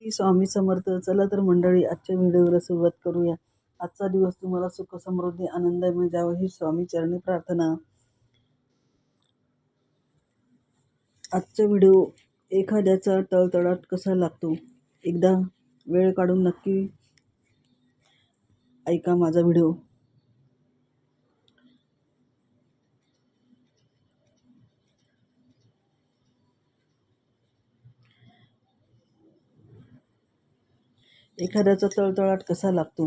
श्री स्वामी समर्थ. चला तर मंडळी, आजच्या व्हिडिओला सुरुवात करूया. आजचा दिवस तुम्हाला सुख समृद्धी आनंदमय जावं ही स्वामी चरणी प्रार्थना. आजचा व्हिडिओ एखाद्याचा तळतळाट कसा लागतो, एकदा वेळ काढून नक्की ऐका माझा व्हिडिओ. एखाद्याचा तळतळाट कसा लागतो,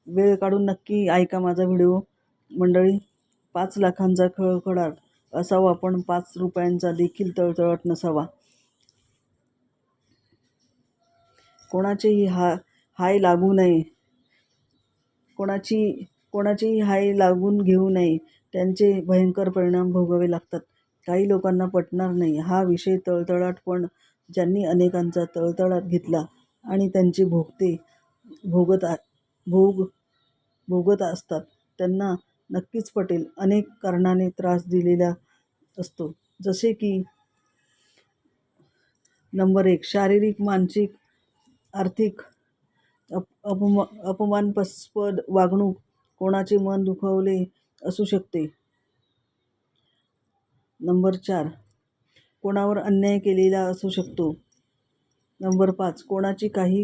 वेळ काढून नक्की ऐका माझा व्हिडिओ. मंडळी, 5 लाखांचा खळखळाट असावा पण 5 रुपयांचा देखील तळतळाट नसावा. कोणाचेही हाय लागू नये, कोणाचीही हाय लागून घेऊ नये. त्यांचे भयंकर परिणाम भोगावे लागतात. काही लोकांना पटणार नाही हा विषय तळतळाट, पण ज्यांनी अनेकांचा तळतळाट घेतला आणि त्यांचे भोगत असतात त्यांना नक्कीच पटेल. अनेक कारणाने त्रास दिलेला असतो, जसे की नंबर 1, शारीरिक, मानसिक, आर्थिक, अपमानास्पद वागणूक, कोणाचे मन दुखावले असू शकते. नंबर 4, कोणावर अन्याय केलेला असू शकतो. नंबर 5, कोणाची काही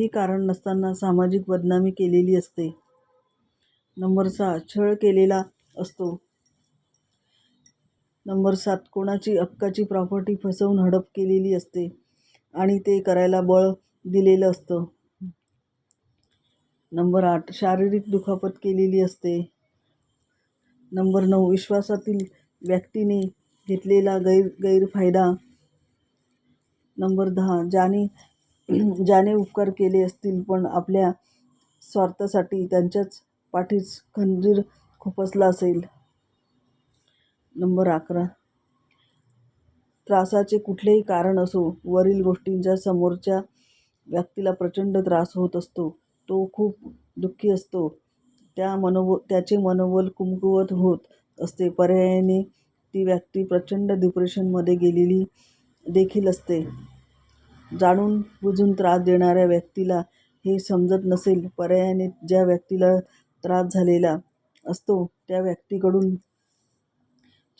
कारण नसताना सामाजिक बदनामी केलेली असते. नंबर 6, छळ केलेला असतो. नंबर 7, कोणाची हक्काची प्रॉपर्टी फसवून हडप केलेली असते आणि ते करायला बळ दिलेलं असतं. नंबर 8, शारीरिक दुखापत केलेली असते. नंबर 9, विश्वासातील व्यक्तीने घेतलेला गैरफायदा. नंबर 10, ज्याने उपकार केले असतील पण आपल्या स्वार्थासाठी त्यांच्याच पाठीस खंजीर खुपसला असेल. नंबर 11, त्रासाचे कुठलेही कारण असो, वरील गोष्टींचा समोरच्या व्यक्तीला प्रचंड त्रास होत असतो. तो खूप दुःखी असतो. त्याचे मनोबल कमकुवत होत असते. पर्यायाने ती व्यक्ती प्रचंड डिप्रेशनमध्ये गेलेली देखील असते. जाणून बुजून त्रास देणाऱ्या व्यक्तीला हे समजत नसेल. पर्यायाने ज्या व्यक्तीला त्रास झालेला असतो त्या व्यक्तीकडून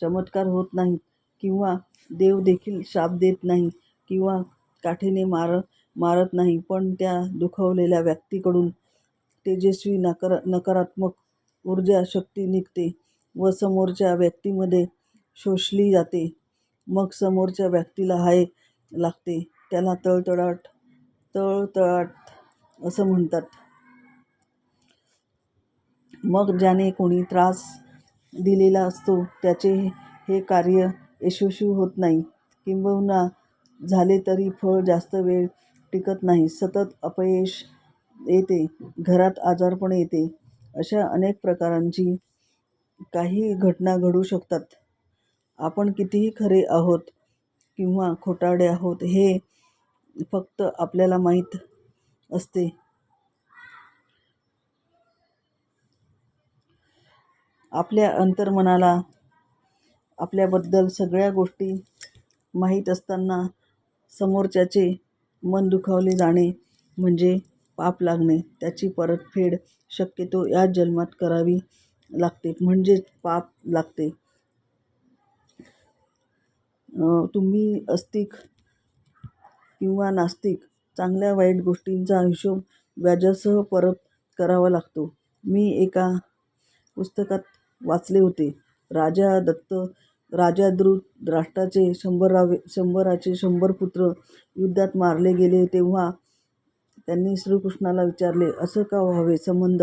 चमत्कार होत नाहीत, किंवा देव देखील शाप देत नाही, किंवा काठीने मारत नाही, पण त्या दुखावलेल्या व्यक्तीकडून तेजस्वी नकारात्मक ऊर्जा शक्ती निघते व समोरच्या व्यक्तीमध्ये शोषली जाते. मग समोरच्या व्यक्तीला हाय लागते. त्याला तळतळाट असं म्हणतात. मग ज्याने कोणी त्रास दिलेला असतो त्याचे हे कार्य यशस्वी होत नाही, किंबहुना झाले तरी फळ जास्त वेळ टिकत नाही. सतत अपयश येते, घरात आजारपण येते. अशा अनेक प्रकारची काही घटना घडू शकतात. आपण कितीही खरे आहोत किंवा खोटारडे आहोत हे फक्त आपल्याला माहीत असते. आपल्या अंतर्मनाला आपल्याबद्दल सगळ्या गोष्टी माहीत असताना समोरच्याचे मन दुखावले जाणे म्हणजे पाप लागणे. त्याची परतफेड शक्यतो याच जन्मात करावी लागते, म्हणजेच पाप लागते. तुम्ही आस्तिक किंवा नास्तिक, चांगल्या वाईट गोष्टींचा हिशोब व्याजासह परत करावा लागतो. मी एका पुस्तकात वाचले होते, राजा धृतराष्ट्राचे 100 पुत्र युद्धात मारले गेले तेव्हा त्यांनी श्रीकृष्णाला विचारले, असं का व्हावे संबंध?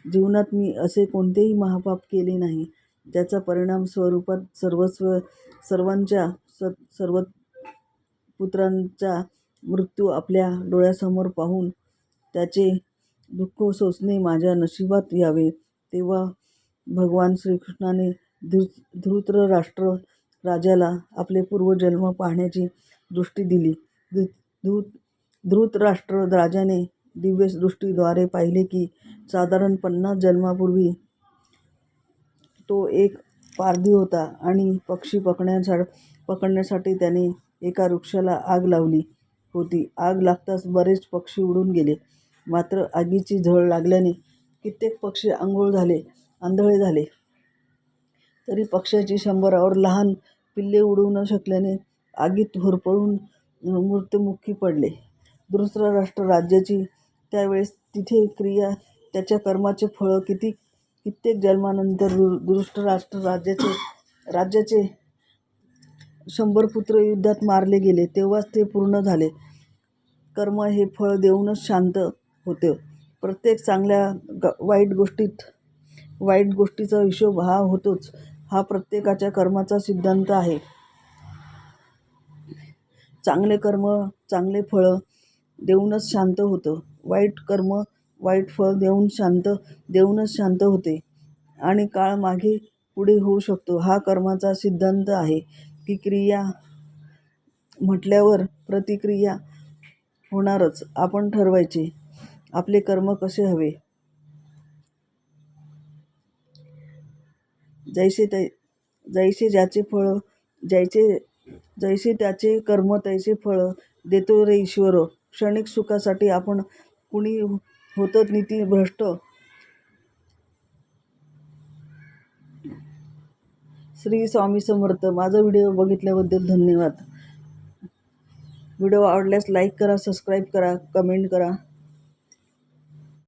जीवनात मी असे कोणतेही महापाप केले नाही, ज्याचा परिणाम स्वरूपात सर्व पुत्रांचा मृत्यू आपल्या डोळ्यासमोर पाहून त्याचे दुःख सोसणे माझ्या नशिबात यावे. तेव्हा भगवान श्रीकृष्णाने धृतराष्ट्र राजाला आपले पूर्वजन्म पाहण्याची दृष्टी दिली. धृतराष्ट्र राजाने दिव्य दृष्टीद्वारे पाहिले की साधारण 50 जन्मापूर्वी तो एक पारधी होता आणि पक्षी पकडण्यासाठी त्याने एका वृक्षाला आग लावली. होती. आग लागताच बरेच पक्षी उडून गेले. मात्र आगीची झळ लागल्याने कित्येक पक्षी आंधळे झाले. तरी पक्ष्याची 100वर लहान पिल्ले उडू न शकल्याने आगीत होरपळून मृत्युमुखी पडले. धृतराष्ट्र राज्याची त्यावेळेस तिथे क्रिया त्याच्या कर्माचे फळ कित्येक जन्मानंतर धृतराष्ट्र राज्याचे 100 पुत्र युद्धात मारले गेले तेव्हाच ते पूर्ण झाले. कर्म हे फळ देऊनच शांत होते. प्रत्येक चांगल्या वाईट गोष्टीचा हिशोब हा होतोच. हा प्रत्येकाच्या कर्माचा सिद्धांत आहे. चांगले कर्म चांगले फळ देऊनच शांत होतं. वाईट कर्म वाईट फळ देऊनच शांत होते आणि काळ मागे पुढे होऊ शकतो. हा कर्माचा सिद्धांत आहे की क्रिया म्हटल्यावर प्रतिक्रिया होणारच. आपण ठरवायचे आपले कर्म कसे हवे. जैसे त्याचे कर्म तैसे फळ देतो रे ईश्वर. क्षणिक सुखासाठी आपण कुणी होतं नीतिभ्रष्ट. श्री स्वामी समर्थ. माझा व्हिडिओ बघितल्याबद्दल धन्यवाद. व्हिडिओ आवडल्यास लाईक करा, सबस्क्राईब करा, कमेंट करा.